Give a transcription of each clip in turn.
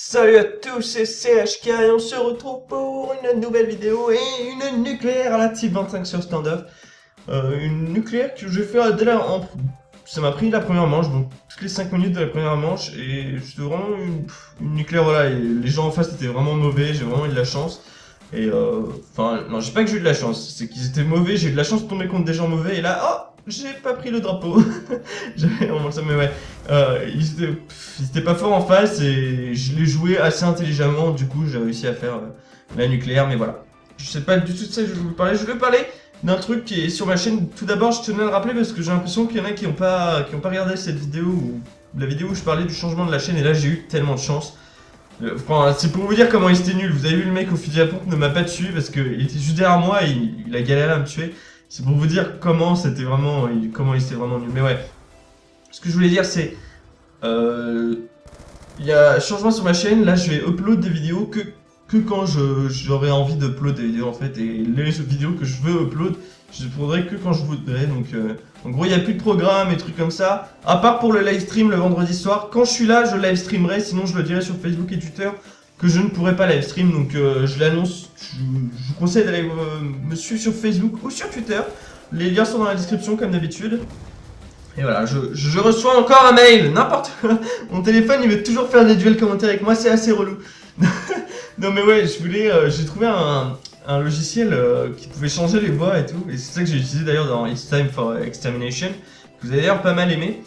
Salut à tous, c'est CHK et on se retrouve pour une nouvelle vidéo et une nucléaire à la type 25 sur standoff. Une nucléaire que je vais faire dès la... Ça m'a pris la première manche, donc toutes les 5 minutes de la première manche, et c'était vraiment une nucléaire, voilà, et les gens en face étaient vraiment mauvais, j'ai vraiment eu de la chance. Et enfin, non, j'ai pas que j'ai eu de la chance, c'est qu'ils étaient mauvais, j'ai eu de la chance de tomber contre des gens mauvais, et là, oh, j'ai pas pris le drapeau. J'avais vraiment ça, mais ouais. Ils étaient pas forts en face et je l'ai joué assez intelligemment, du coup j'ai réussi à faire la nucléaire, mais voilà. Je sais pas du tout de ça que je vais vous parler. Je vais parler d'un truc qui est sur ma chaîne. Tout d'abord, je tenais à le rappeler parce que j'ai l'impression qu'il y en a qui ont pas regardé cette vidéo ou la vidéo où je parlais du changement de la chaîne, et là j'ai eu tellement de chance. Enfin, c'est pour vous dire comment il était nul. Vous avez vu, le mec au fusil à pompe ne m'a pas tué parce qu'il était juste derrière moi et il a galéré à me tuer. C'est pour vous dire comment c'était vraiment, comment il était vraiment nul. Mais ouais, ce que je voulais dire c'est, il y a changement sur ma chaîne. Là, je vais upload des vidéos que quand j'aurai envie d'upload des vidéos en fait. Et les vidéos que je veux upload, je les uploaderai que quand je voudrais. Donc, en gros, il n'y a plus de programme et trucs comme ça. À part pour le live stream le vendredi soir. Quand je suis là, je live streamerai. Sinon, je le dirai sur Facebook et Twitter que je ne pourrai pas live stream. Donc, je l'annonce. Je vous conseille d'aller me suivre sur Facebook ou sur Twitter. Les liens sont dans la description comme d'habitude. Et voilà, je reçois encore un mail, n'importe quoi. Mon téléphone, il veut toujours faire des duels commentaires avec moi, c'est assez relou. Non mais ouais, j'ai trouvé un logiciel qui pouvait changer les voix et tout. Et c'est ça que j'ai utilisé d'ailleurs dans It's Time for Extermination, que vous avez d'ailleurs pas mal aimé.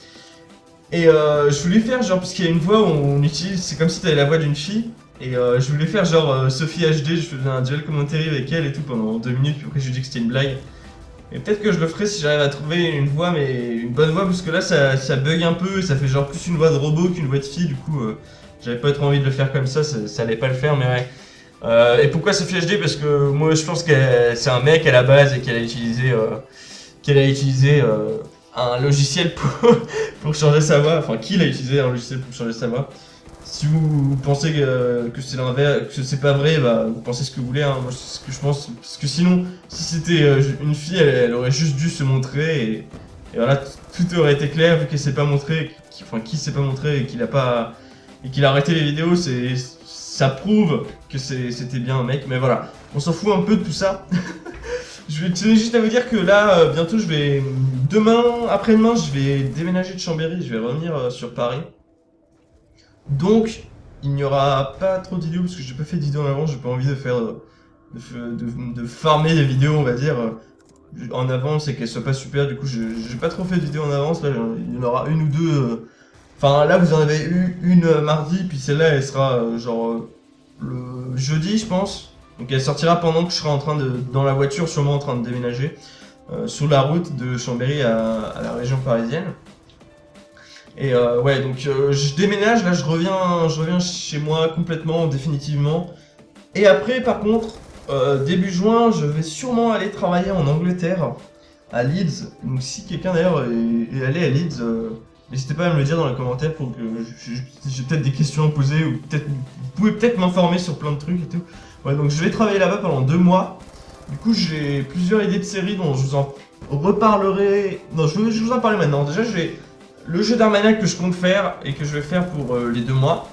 Et je voulais faire genre, parce qu'il y a une voix où on utilise, c'est comme si t'avais la voix d'une fille. Et je voulais faire genre Sophie HD, je faisais un duel commentaire avec elle et tout pendant 2 minutes, puis après je lui ai dit que c'était une blague. Et peut-être que je le ferai si j'arrive à trouver une voix, mais une bonne voix, parce que là ça bug un peu, et ça fait genre plus une voix de robot qu'une voix de fille, du coup j'avais pas trop envie de le faire comme ça allait pas le faire, mais ouais. Et pourquoi Sophie HD? Parce que moi je pense que c'est un mec à la base et qu'elle a utilisé un logiciel pour changer sa voix, enfin qu'il a utilisé un logiciel pour changer sa voix. Si vous pensez que c'est l'inverse, que c'est pas vrai, bah vous pensez ce que vous voulez, hein. Moi c'est ce que je pense, parce que sinon, si c'était une fille, elle aurait juste dû se montrer et voilà, tout aurait été clair vu qu'elle s'est pas montrée, qui s'est pas montré et qu'il a arrêté les vidéos, ça prouve que c'était bien un mec, mais voilà, on s'en fout un peu de tout ça. Je tenais juste à vous dire que là, bientôt demain, après-demain, je vais déménager de Chambéry, je vais revenir sur Paris. Donc, il n'y aura pas trop de vidéos parce que j'ai pas fait de vidéos en avant, j'ai pas envie de faire de farmer des vidéos, on va dire, en avance et qu'elles soient pas super. Du coup, j'ai pas trop fait de vidéos en avance. Là, il y en aura une ou deux. Enfin, là, vous en avez eu une mardi, puis celle-là, elle sera genre le jeudi, je pense. Donc, elle sortira pendant que je serai dans la voiture, sûrement en train de déménager sur la route de Chambéry à la région parisienne. Et ouais, donc je déménage, là je reviens chez moi complètement, définitivement. Et après, par contre, début juin, je vais sûrement aller travailler en Angleterre, à Leeds. Donc si quelqu'un d'ailleurs est allé à Leeds, n'hésitez pas à me le dire dans les commentaires pour que j'ai peut-être des questions à poser, ou peut-être vous pouvez peut-être m'informer sur plein de trucs et tout. Ouais, donc je vais travailler là-bas pendant 2 mois. Du coup, j'ai plusieurs idées de séries dont je vous en reparlerai. Non, je vais vous en parler maintenant. Déjà, le jeu d'Armagnac que je compte faire et que je vais faire pour les 2 mois.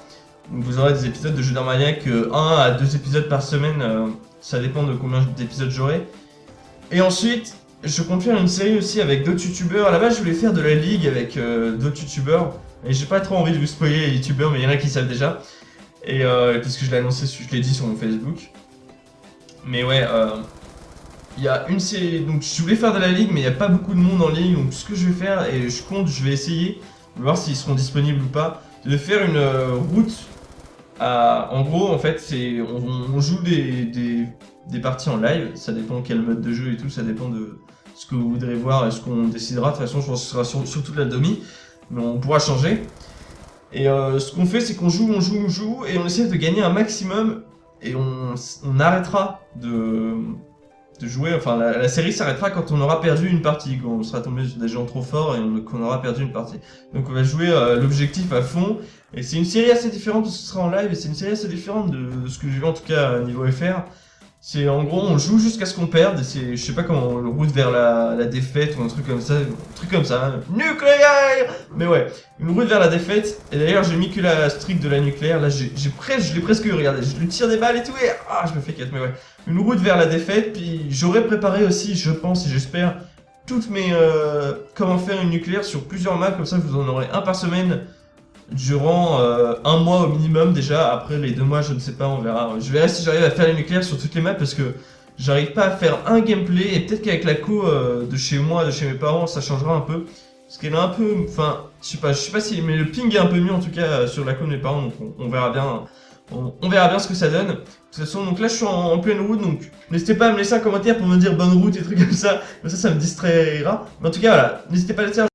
Donc vous aurez des épisodes de jeu d'Armagnac, 1 à 2 épisodes par semaine, ça dépend de combien d'épisodes j'aurai. Et ensuite, je compte faire une série aussi avec d'autres youtubeurs. À la base, je voulais faire de la ligue avec d'autres youtubeurs. Et j'ai pas trop envie de vous spoiler les youtubeurs, mais il y en a qui savent déjà. Et parce que je l'ai annoncé, je l'ai dit sur mon Facebook. Mais ouais, il y a une série, donc je voulais faire de la ligue mais il n'y a pas beaucoup de monde en ligne, donc ce que je vais faire, et je vais essayer, on va voir s'ils seront disponibles ou pas, de faire une route en gros en fait on joue des parties en live, ça dépend quel mode de jeu et tout, ça dépend de ce que vous voudrez voir et ce qu'on décidera. De toute façon je pense que ce sera sur toute la demi, mais on pourra changer. Et ce qu'on fait c'est qu'on joue et on essaie de gagner un maximum, et on arrêtera de jouer, enfin la série s'arrêtera quand on aura perdu une partie, quand on sera tombé sur des gens trop forts et qu'on aura perdu une partie. Donc on va jouer l'objectif à fond, et c'est une série assez différente de ce qui sera en live, et c'est une série assez différente de ce que j'ai vu en tout cas niveau FR. C'est en gros, on joue jusqu'à ce qu'on perde, et c'est, je sais pas comment, une route vers la défaite ou un truc comme ça, hein. Nucléaire. Mais ouais, une route vers la défaite, et d'ailleurs j'ai mis que la streak de la nucléaire, là je l'ai presque eu, regardez, je lui tire des balles et tout, et je me fais 4, mais ouais. Une route vers la défaite, puis j'aurais préparé aussi, je pense et j'espère, toutes mes... comment faire une nucléaire sur plusieurs maps, comme ça vous en aurez un par semaine, durant un mois au minimum déjà. Après les 2 mois je ne sais pas, on verra. Je verrai si j'arrive à faire les nucléaires sur toutes les maps parce que j'arrive pas à faire un gameplay et peut-être qu'avec la co de chez moi, de chez mes parents, ça changera un peu. Parce qu'elle est un peu, enfin, je sais pas si, mais le ping est un peu mieux en tout cas sur la co de mes parents, donc on verra bien. On verra bien ce que ça donne. De toute façon, donc là je suis en pleine route, donc n'hésitez pas à me laisser un commentaire pour me dire bonne route et trucs comme ça. Ça me distraira. Mais en tout cas, voilà, n'hésitez pas à laisser un